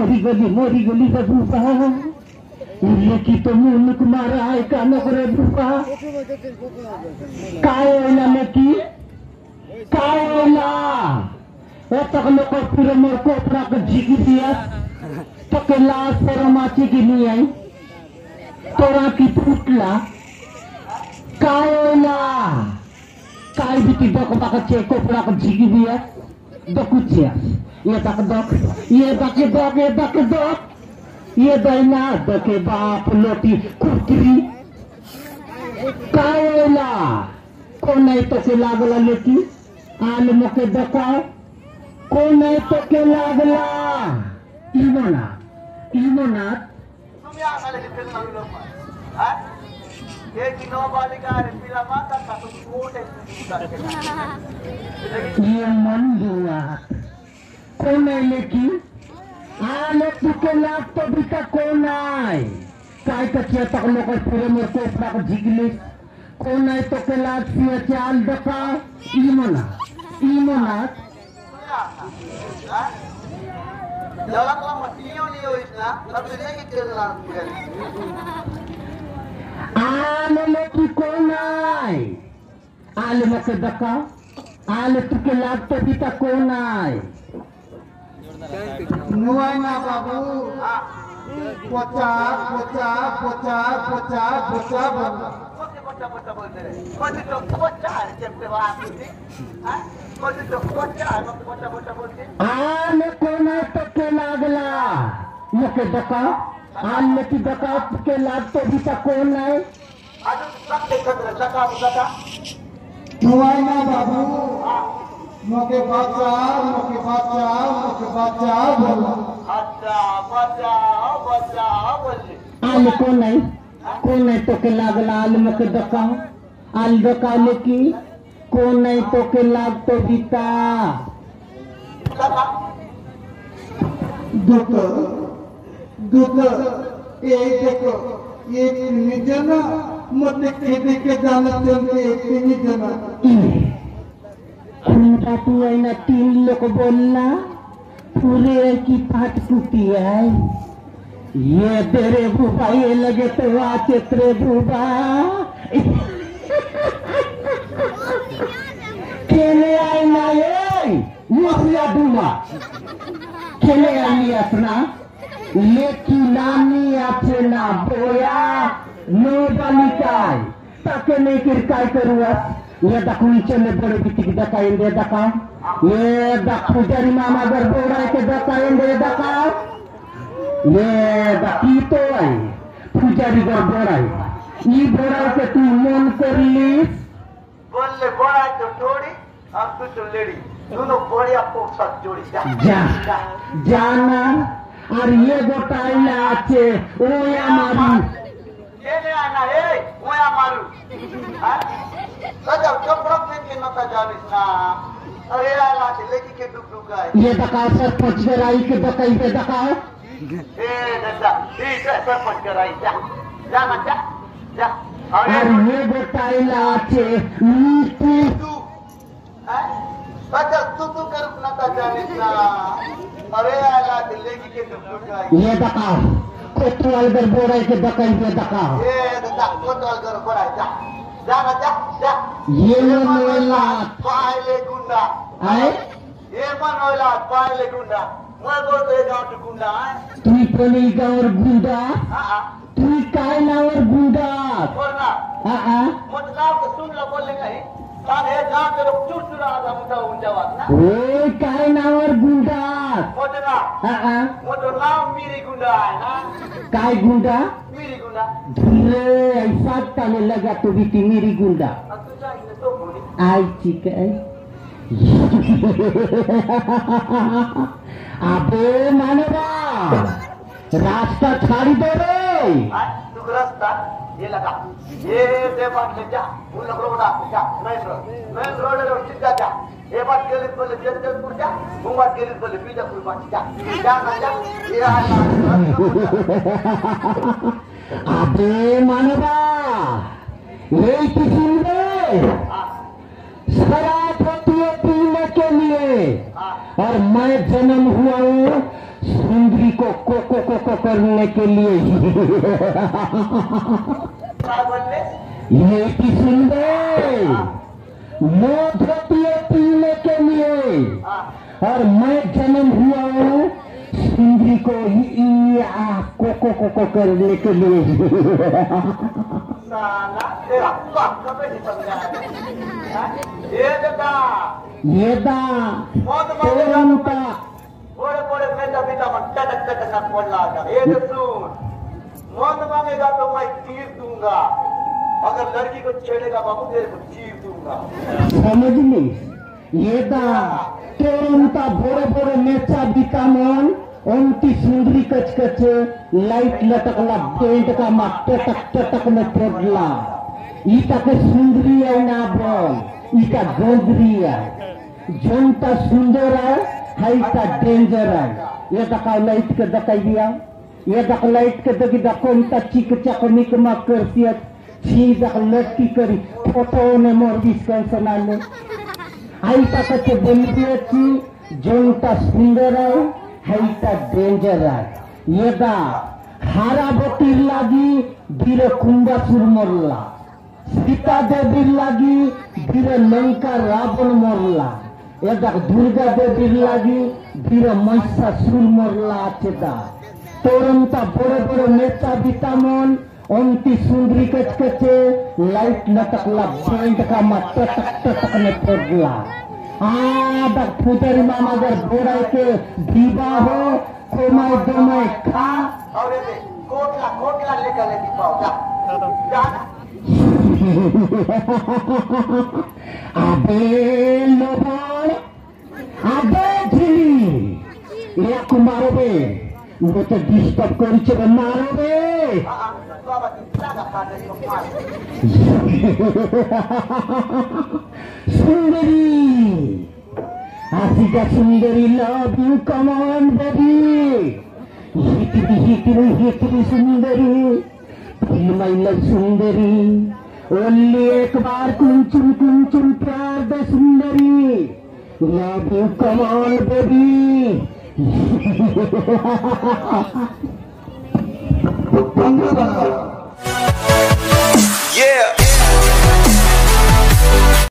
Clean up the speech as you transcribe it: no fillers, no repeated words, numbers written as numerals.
मोरी गली का भूपा लेकी तो मुनुक मारा है कानो करे भूपा काय ओला लेकी काय ओला ए तक लोग पूरे मोर को अपना को जिगी दिया तो के लाश पर माची की नहीं आई तोरा की फुटला काय ओला काय बिती दक बक चे को अपना को जिगी दिया दकुचिया ये तक दक ये दक ये दैना दके बाप लोटी कुकरी कायला कौन नहीं तो के लागला लेकी आल मके दका कौन नहीं तो के लागला इमोना तुम यहाँ वाले के फिल्म में लोग हैं ये किनो वाले का फिल्म आता था तो कोट ये मन दुआ कौन नहीं लेकी आले तुके लाग तो भी तक कौन आए काय कचिया तक लोग पूरे में को अपना को जिगली कौन आए तो के लाग सिया चाल दका इमोना जवाब ला मतियों नहीं हो इसना सब ले के चला आले लेकी कौन आए आले मके दका आले तुके लाग तो भी तक कौन आए नुआना बाबू पोचा बोलते रहे कोई तो पोचा है जब पे बात होती हां कोई तो पोचा है पोचा बोलते आले कौन है तो के लागला मुके दका आले की दका के लाग तो भी तक कौन है आज तक देखत रहा दका नुआना बाबू मोके बच्चा बोलो अच्छा बच्चा बोले आले कौन है तो के लागला आले मुके दका आले दका लेकी कौन है तो के लाग तो बीता डॉक्टर ये देखो ये निजना मत के जाना चलते एक निजना तू है ना 3 लोग बोलना पूरे की पाठ टूटी है ये तेरे भूपा ये लगे तो आचे तेरे भूपा खेले आई ना ये मुखिया दूमा खेले आई अपना लेकी नानी आपसे ना बोया नो बालिकाय ताके नहीं किरकाय करूँ ये दखुई चले बड़े बिटी की दकाएंगे दका ये दखु जरी मामा घर बोड़ा के दकाएंगे दका ये दकी तो आई पुजारी घर बोड़ा ये बोड़ा के तू मन कर लीस बोल ले बोड़ा तो थोड़ी अब तू तो लेडी दोनों बढ़िया पोक साथ जोड़ी जाना और ये गोटाइला आचे ओ या मारू ये नहीं आना है वो या मारू हाँ राजा चपड़क में के नता जानिस ना अरे आला से लेके के डुक गए ये दका सर पच गराई के दकाई पे दका ए दादा ठीक है सर पच गराई जा ना जा और ये गोटाइला आचे नीति तू हैं राजा तू कर नता जानिस ना अरे आला से लेके के डुक गए ये दका कोतवाल घर बोड़ा के दकाई पे दका ए दादा कोतवाल घर बोड़ा जा ये मनोला पाले गुंडा आए ये मनोला पाले गुंडा मैं बोलते गांव के गुंडा है तुई पली गावर गुंडा हां तुई काय नावर गुंडा बोलना हां मतलब के सुन लो बोलने नहीं तारे गांव के लोग चुरचुरा आधा मुद्दा उन जवाब ना ओए काय नावर गुंडा बोलना हां वो नाम मेरी गुंडा है ना काय गुंडा मेरी गुंडा धीरे ऐसा ताले लगा तो भी मेरी गुंडा अब तू चाहिए तो बोली आई ठीक है अबे मानवा रास्ता छाड़ी दो रे तू रास्ता ये लगा ये दे बात ले जा उन लोगों को जा मेन रोड रे सीधा जा ये बात के लिए बोले जल्दपुर जा वो बात के लिए बोले बीजापुर बात जा ना जा ये अबे मानवा ये किसी ने शराब होती है पीने के लिए और मैं जन्म हुआ हूँ सुंदरी को को करने के लिए। क्या बोलने? ये की सुंदर मौत होती है पीने के लिए, और मैं जन्म हुआ हूँ सुंदरी को को करने के लिए। साला तेरा बाप का नहीं समझा। ये दा मौत तोरंता बड़े बड़े बेटा बेटा मन टटक टटक बोल रहा था। ये तो सुन, मौत मांगेगा तो मैं तीर दूंगा, अगर लड़की को छेड़ेगा बाबू तेरे को चीर दूंगा। समझ ली? ये दा तोरंता बड़े बड़े नेचा बिकामन उनकी सुंदरी कचकचे लाइट लटकला पेंट का माट टटक में पड़ला। ईटा के सुंदरी है ना बोल, ईटा गोंदरी है। जोनता सुंदर है ईटा डेंजर है। ये दका लाइट के दकाई दिया, ये दक लाइट के दकी दकोंता चिक चकनिक मा करती है, छी दक लटकी करी फोटो ने मोर डिस्कशन आले। ईटा कचे बोलिए छी जोनता सुंदर है ईटा डेंजर है। ये दा हारा बटीर लागी बीरे कुंबासुर मरला, सीता देवी लागी बीरे लंका रावण मरला, ये दा दुर्गा देवी लागी बीरे महिषासुर मरला। আছে दा तोरंता बड़े बड़े नेता बितामन उनकी सुंदरी कचकचे लाइट लटकला पेंट का मा टटक में पड़ला। फुटरी मामागर बोरा के दीवा हो कोमाय दमाय खा और ये कोटला लेकर लेती पाओ जा जाना। अबे लोबान, अबे झिली या कुमारो बे वो तो डिस्टर्ब करी चले मारो बे। बाबा कितना का खाते को मार सुंदरी आसिका सुंदरी love you come on baby. हिटरी सुंदरी माय लव सुंदरी ओनली एक बार कुंचुम प्यार दे सुंदरी love you come on baby. Yeah.